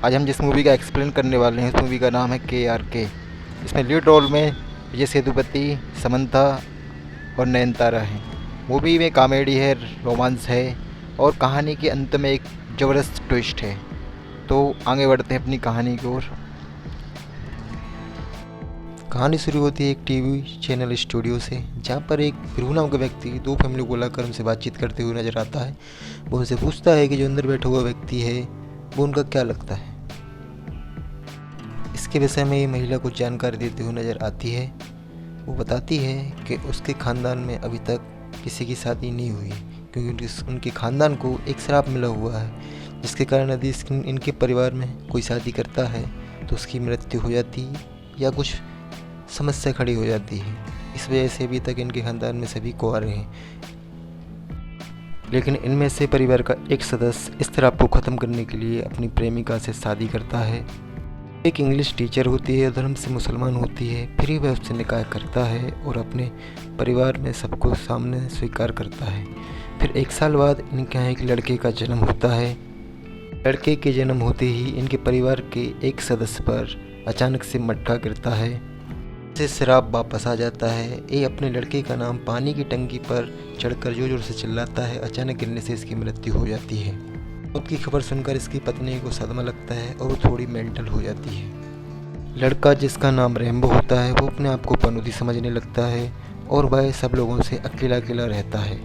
आज हम जिस मूवी का एक्सप्लेन करने वाले हैं, इस मूवी का नाम है KRK। इसमें लीड रोल में विजय सेतुपति, समंथा और नयनतारा हैं। मूवी में कॉमेडी है, रोमांस है और कहानी के अंत में एक ज़बरदस्त ट्विस्ट है। तो आगे बढ़ते हैं अपनी कहानी की ओर। कहानी शुरू होती है एक टीवी चैनल स्टूडियो से, जहाँ पर एक प्रभु नाम का व्यक्ति दो फैमिली को बुलाकर उनसे बातचीत करते हुए नजर आता है। वो उनसे पूछता है कि जो अंदर बैठा हुआ व्यक्ति है वो उनका क्या लगता है। इसके विषय में ये महिला कुछ जानकारी देते हुए नजर आती है। वो बताती है कि उसके ख़ानदान में अभी तक किसी की शादी नहीं हुई, क्योंकि उनके ख़ानदान को एक श्राप मिला हुआ है, जिसके कारण यदि इनके परिवार में कोई शादी करता है तो उसकी मृत्यु हो जाती है या कुछ समस्या खड़ी हो जाती है। इस वजह से अभी तक इनके ख़ानदान में सभी कुंवारे हैं। लेकिन इनमें से परिवार का एक सदस्य इस श्राप को ख़त्म करने के लिए अपनी प्रेमिका से शादी करता है। एक इंग्लिश टीचर होती है, धर्म से मुसलमान होती है, फिर ही वह उससे निकाह करता है और अपने परिवार में सबको सामने स्वीकार करता है। फिर 1 साल बाद इनके यहाँ एक लड़के का जन्म होता है। लड़के के जन्म होते ही इनके परिवार के एक सदस्य पर अचानक से मटका गिरता है, से श्राप वापस आ जाता है। ये अपने लड़के का नाम पानी की टंकी पर चढ़कर जोर जोर से चिल्लाता है। अचानक गिरने से इसकी मृत्यु हो जाती है। मौत की खबर सुनकर इसकी पत्नी को सदमा लगता है और वो थोड़ी मेंटल हो जाती है। लड़का, जिसका नाम रेम्बो होता है, वो अपने आप को पनौती समझने लगता है और वह सब लोगों से अकेला अकेला रहता है।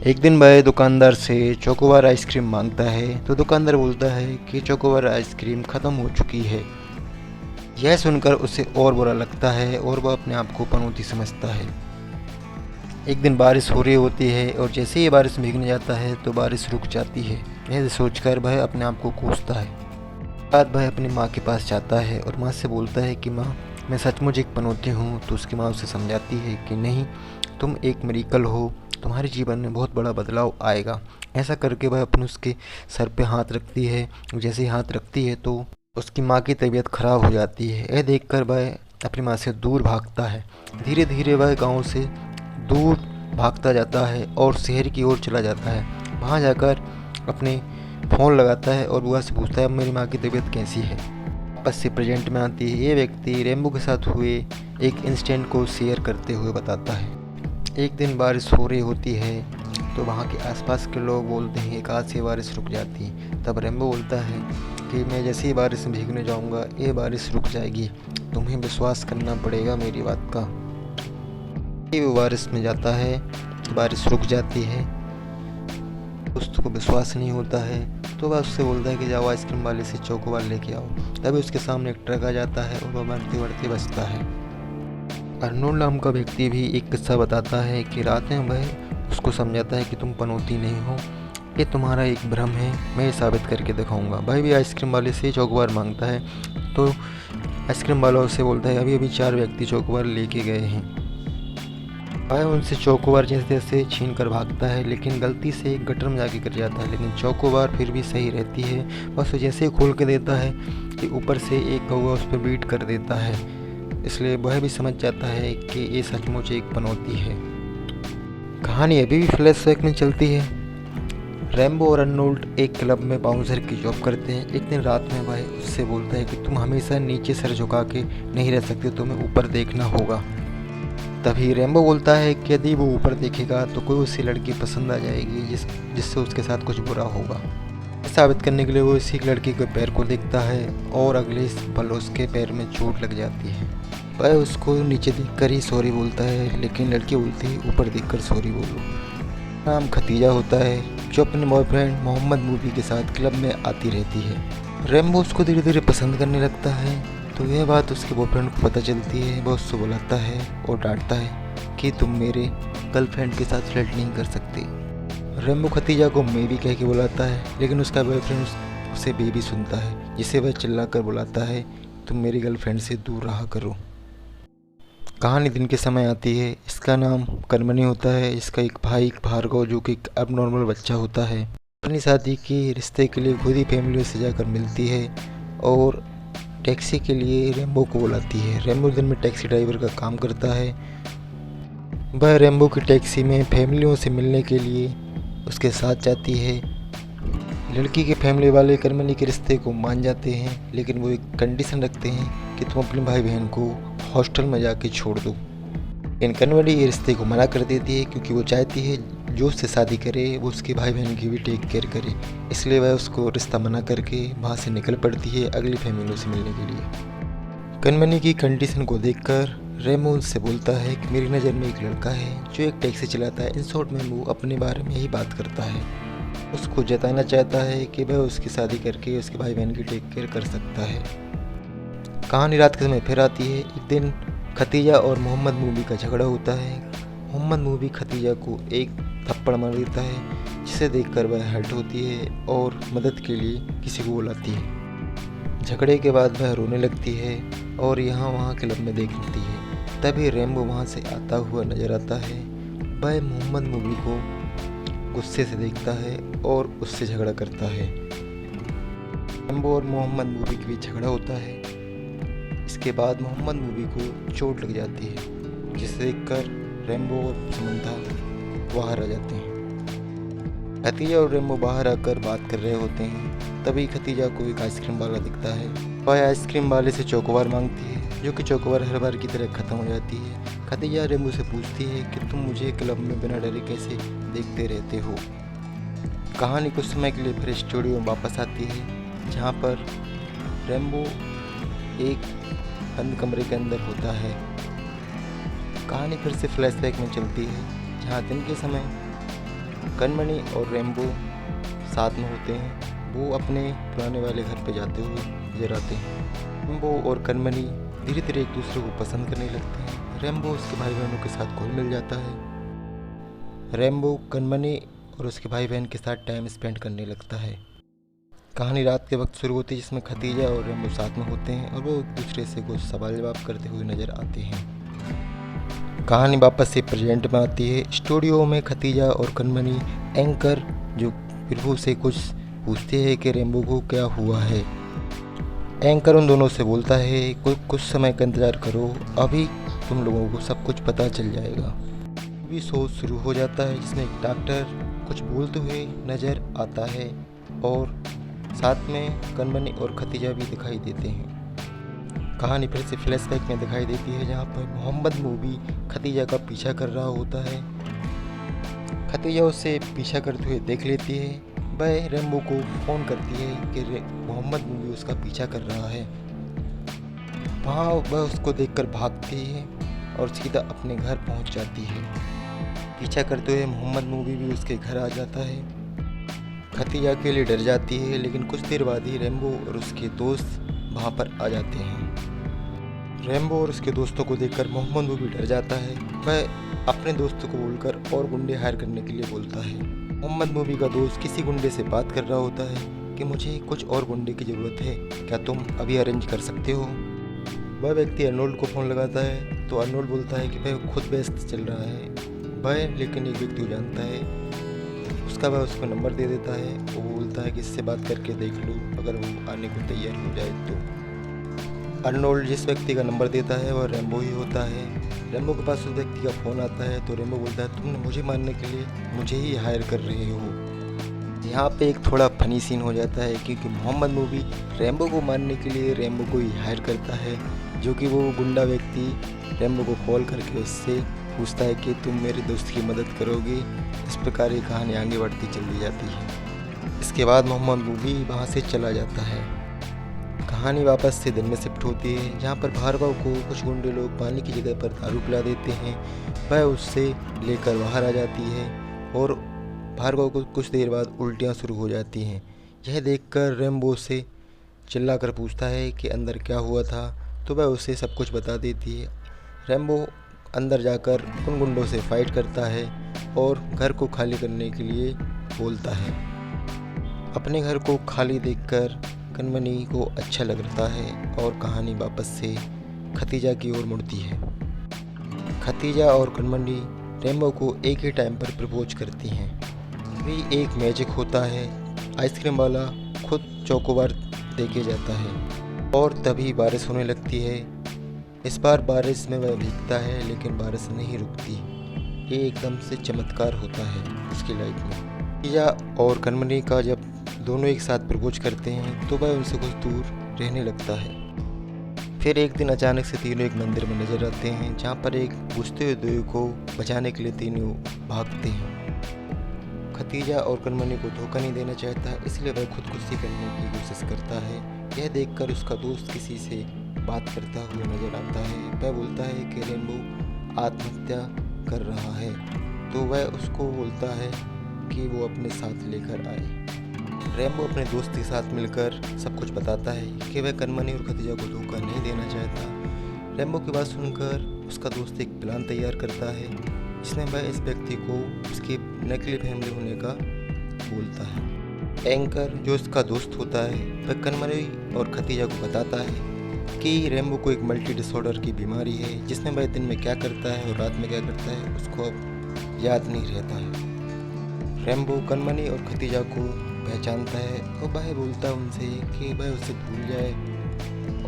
एक दिन वह दुकानदार से चोकोबार आइसक्रीम मांगता है तो दुकानदार बोलता है कि चोकोबार आइसक्रीम ख़त्म हो चुकी है। यह सुनकर उसे और बुरा लगता है और वह अपने आप को पनौती समझता है। एक दिन बारिश हो रही होती है और जैसे ही बारिश में भीगने जाता है तो बारिश रुक जाती है। यह सोचकर वह अपने आप को कोसता है। बाद वह अपनी माँ के पास जाता है और माँ से बोलता है कि माँ, मैं सचमुच एक पनौती हूँ। तो उसकी माँ उसे समझाती है कि नहीं, तुम एक मिरेकल हो, तुम्हारे जीवन में बहुत बड़ा बदलाव आएगा। ऐसा करके वह अपने उसके सर पे हाथ रखती है। जैसे ही हाथ रखती है तो उसकी माँ की तबीयत खराब हो जाती है। यह देखकर वह अपनी माँ से दूर भागता है। धीरे धीरे वह गांव से दूर भागता जाता है और शहर की ओर चला जाता है। वहाँ जाकर अपने फ़ोन लगाता है और बुआ से पूछता है मेरी माँ की तबीयत कैसी है। वापस से प्रेजेंट में आती है। ये व्यक्ति रेम्बो के साथ हुए एक इंसिडेंट को शेयर करते हुए बताता है। एक दिन बारिश हो रही होती है तो वहाँ के आसपास के लोग बोलते हैं कि आज से बारिश रुक जाती है। तब रेम्बो बोलता है कि मैं जैसे ही बारिश में भीगने जाऊँगा ये बारिश रुक जाएगी, तुम्हें विश्वास करना पड़ेगा मेरी बात का। वो बारिश में जाता है, बारिश रुक जाती है। दोस्त को विश्वास नहीं होता है तो वह उससे बोलता है कि जाओ आइसक्रीम वाले से चोकोबार लेके आओ। तभी उसके सामने एक ट्रक आ जाता है और वह बढ़ते बढ़ते बचता है। अर्नोल्ड नाम का व्यक्ति भी एक किस्सा बताता है कि रात में वह उसको समझाता है कि तुम पनौती नहीं हो, ये तुम्हारा एक भ्रम है, मैं ये साबित करके दिखाऊंगा। भाई भी आइसक्रीम वाले से चोकोबार मांगता है तो आइसक्रीम वाला उससे बोलता है अभी अभी 4 व्यक्ति चोकोबार लेके गए हैं। भाई उनसे चोकोबार जैसे तैसे छीन कर भागता है, लेकिन गलती से एक गटर में जाके गिर जाता है। लेकिन चोकोबार फिर भी सही रहती है। बस जैसे ही खोल के देता है कि ऊपर से एक कौवा उस पर बीट कर देता है, इसलिए वह भी समझ जाता है कि ये सचमुच एक पनौती है। कहानी अभी भी फ्लैशबैक में चलती है। रेम्बो और अर्नोल्ड एक क्लब में बाउंसर की जॉब करते हैं। एक दिन रात में वह उससे बोलता है कि तुम हमेशा नीचे सर झुका के नहीं रह सकते, तुम्हें ऊपर देखना होगा। तभी रेम्बो बोलता है कि यदि वो ऊपर देखेगा तो कोई उसी लड़की पसंद आ जाएगी जिससे उसके साथ कुछ बुरा होगा। साबित करने के लिए वो इसी लड़की के पैर को देखता है और अगले पल उसके पैर में चोट लग जाती है। वह उसको नीचे देखकर ही सॉरी बोलता है, लेकिन लड़की बोलती है ऊपर देखकर सॉरी बोलो। नाम खतीजा होता है, जो अपने बॉयफ्रेंड मोहम्मद मूवी के साथ क्लब में आती रहती है। रेम्बो उसको धीरे धीरे पसंद करने लगता है तो यह बात उसके बॉयफ्रेंड को पता चलती है। वह उससे बुलाता है और डांटता है कि तुम मेरे गर्लफ्रेंड के साथ फ्लर्ट नहीं कर सकते। रेम्बो खतीजा को बेबी कह के बुलाता है, लेकिन उसका बॉयफ्रेंड उसे बेबी सुनता है, जिसे वह चिल्लाकर बुलाता है तुम मेरी गर्लफ्रेंड से दूर रहा करो। कहानी दिन के समय आती है। इसका नाम कर्मनी होता है। इसका एक भाई भार्गव, जो कि एक अबनॉर्मल बच्चा होता है, अपनी शादी के रिश्ते के लिए खुद ही फैमिली से जाकर मिलती है और टैक्सी के लिए रेम्बो को बुलाती है। रेम्बो दिन में टैक्सी ड्राइवर का काम करता है। वह रेम्बो की टैक्सी में फैमिलियों से मिलने के लिए उसके साथ जाती है। लड़की के फैमिली वाले कनमनी के रिश्ते को मान जाते हैं, लेकिन वो एक कंडीशन रखते हैं कि तुम अपने भाई बहन को हॉस्टल में जाके छोड़ दो। लेकिन कनमनी ये रिश्ते को मना कर देती है, क्योंकि वो चाहती है जो उससे शादी करे वो उसके भाई बहन की भी टेक केयर करे। इसलिए वह उसको रिश्ता मना करके वहाँ से निकल पड़ती है अगली फैमिलियों से मिलने के लिए। कनमनी की कंडीशन को देखकर रेमो उससे बोलता है कि मेरी नज़र में एक लड़का है जो एक टैक्सी चलाता है। इन शॉर्ट में वो अपने बारे में ही बात करता है। उसको जताना चाहता है कि वह उसकी शादी करके उसके भाई बहन की टेक केयर कर सकता है। कहानी रात के समय फिर आती है। एक दिन खतीजा और मोहम्मद मूवी का झगड़ा होता है। मोहम्मद मूवी खतीजा को एक थप्पड़ मार देता है, जिसे देखकर वह हर्ट होती है और मदद के लिए किसी को बुलाती है। झगड़े के बाद वह रोने लगती है और यहाँ वहाँ क्लब में देख लेती है। तभी रेम्बो वहाँ से आता हुआ नजर आता है। वह मोहम्मद मूवी को गुस्से से देखता है और उससे झगड़ा करता है। रेम्बो और मोहम्मद मूवी के बीच झगड़ा होता है। इसके बाद मोहम्मद मूवी को चोट लग जाती है, जिसे देखकर रेम्बो और समंथा बाहर आ जाते हैं। खतीजा और रेम्बो बाहर आकर बात कर रहे होते हैं। तभी खतीजा को एक आइसक्रीम वाला दिखता है। वह आइसक्रीम वाले से चोकोबार मांगती है, जो कि चोकोबार हर बार की तरह ख़त्म हो जाती है। खतीजा रेम्बो से पूछती है कि तुम मुझे क्लब में बिना डरे कैसे देखते रहते हो। कहानी कुछ समय के लिए फिर स्टूडियो में वापस आती है, जहाँ पर रेम्बो एक बंद कमरे के अंदर होता है। कहानी फिर से फ्लैशबैक में चलती है, जहाँ दिन के समय कनमनी और रेम्बो साथ में होते हैं। वो अपने पुराने वाले घर पे जाते हुए नजर आते हैं। रेम्बो और कनमनी धीरे धीरे एक दूसरे को पसंद करने लगते हैं। रेम्बो उसके भाई बहनों के साथ घुल मिल जाता है। रेम्बो कनमनी और उसके भाई बहन के साथ टाइम स्पेंड करने लगता है। कहानी रात के वक्त शुरू होती है, जिसमें खतीजा और रेम्बो साथ में होते हैं और वो एक दूसरे से कुछ सवाल जवाब करते हुए नजर आते हैं। कहानी वापस से प्रेजेंट में आती है। स्टूडियो में खतीजा और कनमनी एंकर जो प्रभु से कुछ पूछते हैं कि रेम्बो को क्या हुआ है। एंकर उन दोनों से बोलता है कुछ समय का इंतज़ार करो, अभी तुम लोगों को सब कुछ पता चल जाएगा। अभी शो शुरू हो जाता है, जिसमें एक डॉक्टर कुछ बोलते हुए नज़र आता है और साथ में कनमनी और खतीजा भी दिखाई देते हैं। कहानी फिर से फ्लैशबैक में दिखाई देती है, जहाँ पर मोहम्मद मूवी खतीजा का पीछा कर रहा होता है। खतीजा उसे पीछा करते हुए देख लेती है। वह रेम्बो को फ़ोन करती है कि मोहम्मद मूवी उसका पीछा कर रहा है। वहाँ वह उसको देखकर भागती है और सीधा अपने घर पहुँच जाती है। पीछा करते हुए मोहम्मद मूवी भी उसके घर आ जाता है। खतीजा के लिए डर जाती है, लेकिन कुछ देर बाद ही रेम्बो और उसके दोस्त वहाँ पर आ जाते हैं। रेम्बो और उसके दोस्तों को देखकर मोहम्मद मूवी डर जाता है। वह अपने दोस्तों को बोलकर और गुंडे हायर करने के लिए बोलता है। मोहम्मद मूवी का दोस्त किसी गुंडे से बात कर रहा होता है कि मुझे कुछ और गुंडे की ज़रूरत है, क्या तुम अभी अरेंज कर सकते हो। वह व्यक्ति अर्नोल्ड को फ़ोन लगाता है, तो अर्नोल्ड बोलता है कि वह खुद व्यस्त चल रहा है। वह लेकिन एक व्यक्ति को जानता है, वह उसको नंबर दे देता है। वो बोलता है कि इससे बात करके देख लो, अगर वो आने को तैयार हो जाए तो। अर्नोल्ड जिस व्यक्ति का नंबर देता है वह रेम्बो ही होता है। रेम्बो के पास उस व्यक्ति का फ़ोन आता है, तो रेम्बो बोलता है तुम मुझे मारने के लिए मुझे ही हायर कर रहे हो। यहाँ पे एक थोड़ा फनी सीन हो जाता है, क्योंकि मोहम्मद मूवी रेम्बो को मारने के लिए रेम्बो को ही हायर करता है, जो कि वो गुंडा व्यक्ति रेम्बो को कॉल करके उससे पूछता है कि तुम मेरे दोस्त की मदद करोगे। इस प्रकार ये कहानी आगे बढ़ती चली जाती है। इसके बाद मोहम्मद मूवी वहाँ से चला जाता है। कहानी वापस से दिन में शिफ्ट होती है, जहाँ पर भार्गव को कुछ गुंडे लोग पानी की जगह पर दारू पिला देते हैं। वह उससे लेकर बाहर आ जाती है और भार्गव को कुछ देर बाद उल्टियाँ शुरू हो जाती हैं। यह देखकर रेम्बो से चिल्लाकर पूछता है कि अंदर क्या हुआ था, तो वह उसे सब कुछ बता देती है। रेम्बो अंदर जाकर उन गुंडों से फाइट करता है और घर को खाली करने के लिए बोलता है। अपने घर को खाली देखकर कनमनी को अच्छा लगता है और कहानी वापस से खतीजा की ओर मुड़ती है। खतीजा और कनमनी रेम्बो को एक ही टाइम पर प्रपोज करती हैं। भी एक मैजिक होता है, आइसक्रीम वाला खुद चोकोबार देके जाता है और तभी बारिश होने लगती है। इस बार बारिश में वह भीगता है, लेकिन बारिश नहीं रुकती। ये एकदम से चमत्कार होता है उसकी लाइफ में। खतीजा और कनमनी का जब दोनों एक साथ प्रपोज करते हैं तो वह उनसे कुछ दूर रहने लगता है। फिर एक दिन अचानक से तीनों एक मंदिर में नजर आते हैं, जहाँ पर एक बुझते हुए दिए को बचाने के लिए तीनों भागते हैं। खतीजा और कनमनी को धोखा नहीं देना चाहता, इसलिए वह खुदकुशी करने की कोशिश करता है। यह देखकर उसका दोस्त किसी से बात करता हुआ नजर आता है। वह बोलता है कि रेम्बो आत्महत्या कर रहा है, तो वह उसको बोलता है कि वो अपने साथ लेकर आए। रेम्बो अपने दोस्त के साथ मिलकर सब कुछ बताता है कि वह कनमनी और खतीजा को धोखा नहीं देना चाहता। रेम्बो की बात सुनकर उसका दोस्त एक प्लान तैयार करता है, जिसमें वह इस व्यक्ति को उसकी नकली फैमिली होने का बोलता है। एंकर जो उसका दोस्त होता है वह कनमनी और खतीजा को बताता है कि रेम्बो को एक मल्टी डिसऑर्डर की बीमारी है, जिसमें वह दिन में क्या करता है और रात में क्या करता है उसको अब याद नहीं रहता है। रेम्बो कनमनी और खतीजा को पहचानता है और वह बोलता है उनसे कि वह उसे भूल जाए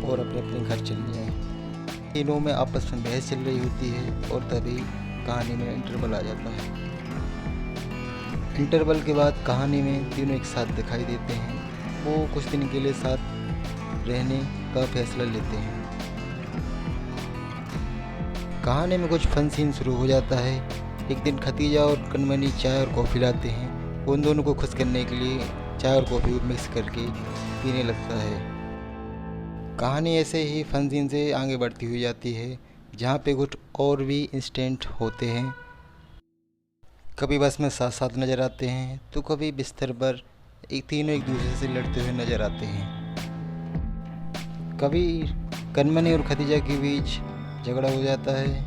और अपने अपने घर चले जाए। तीनों में आपस में बहस चल रही होती है और तभी कहानी में इंटरवल आ जाता है। इंटरवल के बाद कहानी में तीनों एक साथ दिखाई देते हैं। वो कुछ दिन के लिए साथ रहने का फैसला लेते हैं। कहानी में कुछ फन सीन शुरू हो जाता है। एक दिन खतीजा और कनमनी चाय और कॉफ़ी लाते हैं। वो उन दोनों को खुश करने के लिए चाय और कॉफ़ी मिक्स करके पीने लगता है। कहानी ऐसे ही फन सीन से आगे बढ़ती हुई जाती है, जहाँ पे कुछ और भी इंसिडेंट होते हैं। कभी बस में साथ साथ नज़र आते हैं तो कभी बिस्तर पर तीनों एक दूसरे से लड़ते हुए नज़र आते हैं। कभी कनमनी और खतीजा के बीच झगड़ा हो जाता है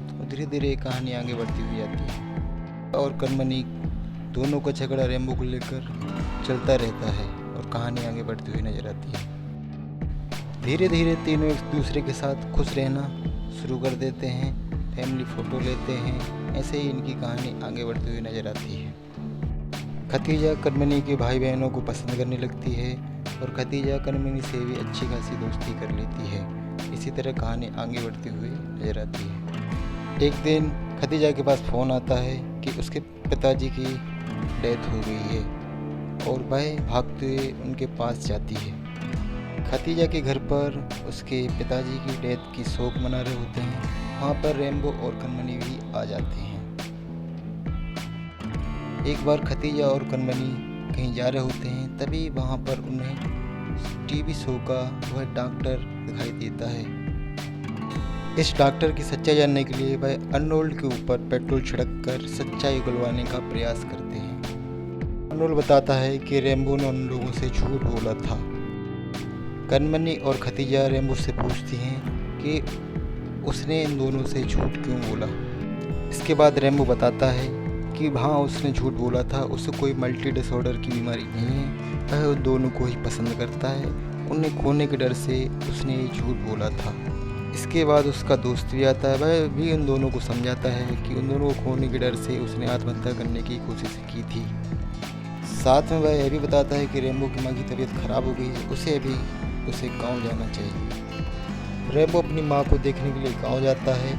तो धीरे धीरे कहानी आगे बढ़ती हुई जाती है और कनमनी दोनों का झगड़ा रेम्बो को लेकर चलता रहता है और कहानी आगे बढ़ती हुई नज़र आती है। धीरे धीरे तीनों एक दूसरे के साथ खुश रहना शुरू कर देते हैं, फैमिली फ़ोटो लेते हैं। ऐसे ही इनकी कहानी आगे बढ़ती हुई नज़र आती है। खतीजा कनमनी के भाई बहनों को पसंद करने लगती है और खतीजा कनमनी से भी अच्छी खासी दोस्ती कर लेती है। इसी तरह कहानी आगे बढ़ती हुई नज़र आती है। एक दिन खतीजा के पास फ़ोन आता है कि उसके पिताजी की डेथ हो गई है और वह भागते हुए उनके पास जाती है। खतीजा के घर पर उसके पिताजी की डेथ की शोक मना रहे होते हैं। वहाँ पर रेम्बो और कनमनी भी आ जाते हैं। एक बार खतीजा और कनमनी कहीं जा रहे होते हैं, तभी वहाँ पर उन्हें टीवी शो का वह डॉक्टर दिखाई देता है। इस डॉक्टर की सच्चाई जानने के लिए वह अर्नोल्ड के ऊपर पेट्रोल छिड़क कर सच्चाई उगलवाने का प्रयास करते हैं। अर्नोल्ड बताता है कि रेम्बो ने उन लोगों से झूठ बोला था। कनमनी और खतीजा रेम्बो से पूछती हैं कि उसने इन दोनों से झूठ क्यों बोला। इसके बाद रेम्बो बताता है कि हाँ, उसने झूठ बोला था, उसे कोई मल्टी डिसऑर्डर की बीमारी नहीं है, वह उन दोनों को ही पसंद करता है, उन्हें खोने के डर से उसने ये झूठ बोला था। इसके बाद उसका दोस्त भी आता है, वह भी उन दोनों को समझाता है कि उन दोनों को खोने के डर से उसने आत्महत्या करने की कोशिश की थी। साथ में वह यह भी बताता है कि रेम्बो की माँ की तबीयत खराब हो गई है, उसे गाँव जाना चाहिए। रेम्बो अपनी माँ को देखने के लिए गाँव जाता है।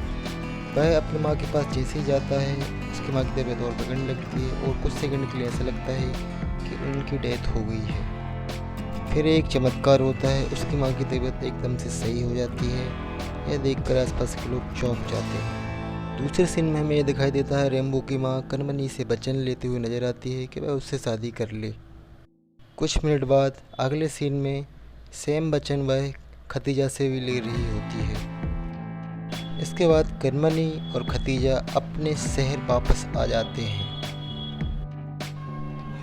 वह अपनी माँ के पास जैसे ही जाता है, उसकी माँ की तबीयत और बिगड़ने लगती है और कुछ सेकंड के लिए ऐसा लगता है कि उनकी डेथ हो गई है। फिर एक चमत्कार होता है, उसकी माँ की तबीयत एकदम से सही हो जाती है। यह देखकर आसपास के लोग चौंक जाते हैं। दूसरे सीन में हमें यह दिखाई देता है, रेम्बो की माँ कनमनी से वचन लेते हुए नजर आती है कि वह उससे शादी कर ले। कुछ मिनट बाद अगले सीन में सेम वचन वह खतीजा से भी ले रही होती है। इसके बाद कनमनी और खतीजा अपने शहर वापस आ जाते हैं।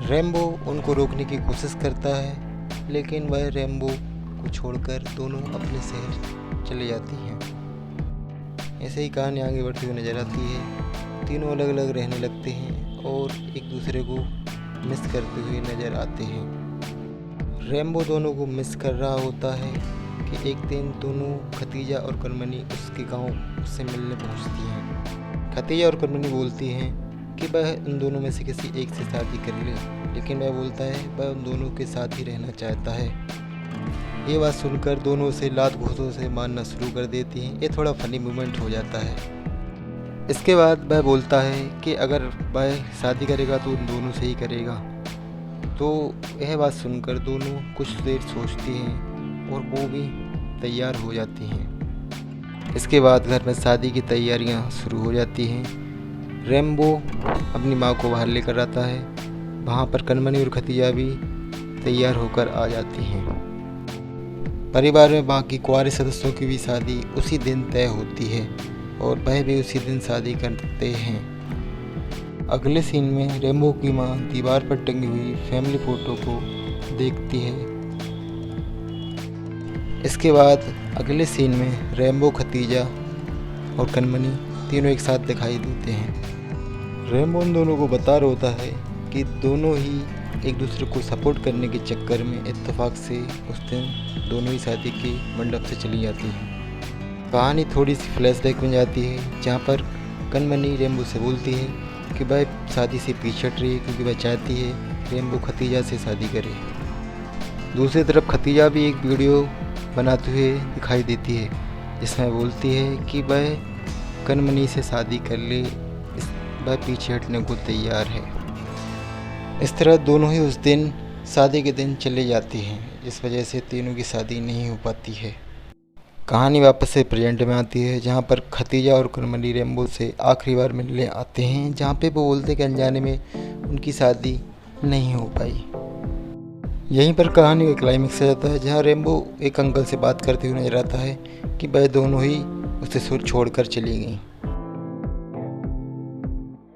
रेम्बो उनको रोकने की कोशिश करता है, लेकिन वह रेम्बो को छोड़कर दोनों अपने शहर चले जाती हैं। ऐसे ही कहानी आगे बढ़ती हुई नजर आती है। तीनों अलग अलग रहने लगते हैं और एक दूसरे को मिस करते हुए नजर आते हैं। रेम्बो दोनों को मिस कर रहा होता है कि एक दिन दोनों खतीजा और कनमनी उसके गांव उससे मिलने पहुंचती हैं। खतीजा और कनमनी बोलती हैं कि वह उन दोनों में से किसी एक से शादी कर ले, लेकिन वह बोलता है वह उन दोनों के साथ ही रहना चाहता है। ये बात सुनकर दोनों से लात घूंसों से मारना शुरू कर देती हैं। ये थोड़ा फनी मोमेंट हो जाता है। इसके बाद वह बोलता है कि अगर वह शादी करेगा तो उन दोनों से ही करेगा। तो यह बात सुनकर दोनों कुछ देर सोचती हैं और वो भी तैयार हो जाती हैं। इसके बाद घर में शादी की तैयारियां शुरू हो जाती हैं। रेम्बो अपनी माँ को बाहर लेकर आता है। वहाँ पर कनमनी और खतीजा भी तैयार होकर आ जाती हैं। परिवार में बाकी कुंवारे सदस्यों की भी शादी उसी दिन तय होती है और वह भी उसी दिन शादी करते हैं। अगले सीन में रेम्बो की माँ दीवार पर टंगी हुई फैमिली फ़ोटो को देखती है। इसके बाद अगले सीन में रेम्बो, खतीजा और कनमनी तीनों एक साथ दिखाई देते हैं। रेम्बो उन दोनों को बता रहा होता है कि दोनों ही एक दूसरे को सपोर्ट करने के चक्कर में इत्तेफाक से उस दिन दोनों ही शादी के मंडप से चली जाती है। कहानी थोड़ी सी फ्लैशबैक में जाती है, जहाँ पर कनमनी रेम्बो से बोलती है कि वह शादी से पीछे हट रही है क्योंकि वह चाहती है रेम्बो खतीजा से शादी करे। दूसरी तरफ खतीजा भी एक वीडियो बनाते हुए दिखाई देती है, जिसमें बोलती है कि वह कनमनी से शादी कर ले, वह पीछे हटने को तैयार है। इस तरह दोनों ही उस दिन शादी के दिन चले जाते हैं, जिस वजह से तीनों की शादी नहीं हो पाती है। कहानी वापस से प्रेजेंट में आती है, जहाँ पर खतीजा और कनमनी रेम्बो से आखिरी बार मिलने आते हैं, जहाँ पे वो बोलते कि अनजाने में उनकी शादी नहीं हो पाई। यहीं पर कहानी का क्लाइमेक्स आ जाता है, जहाँ रेम्बो एक अंकल से बात करते हुए नजर आता है कि वह दोनों ही उसे छोड़कर चली गई।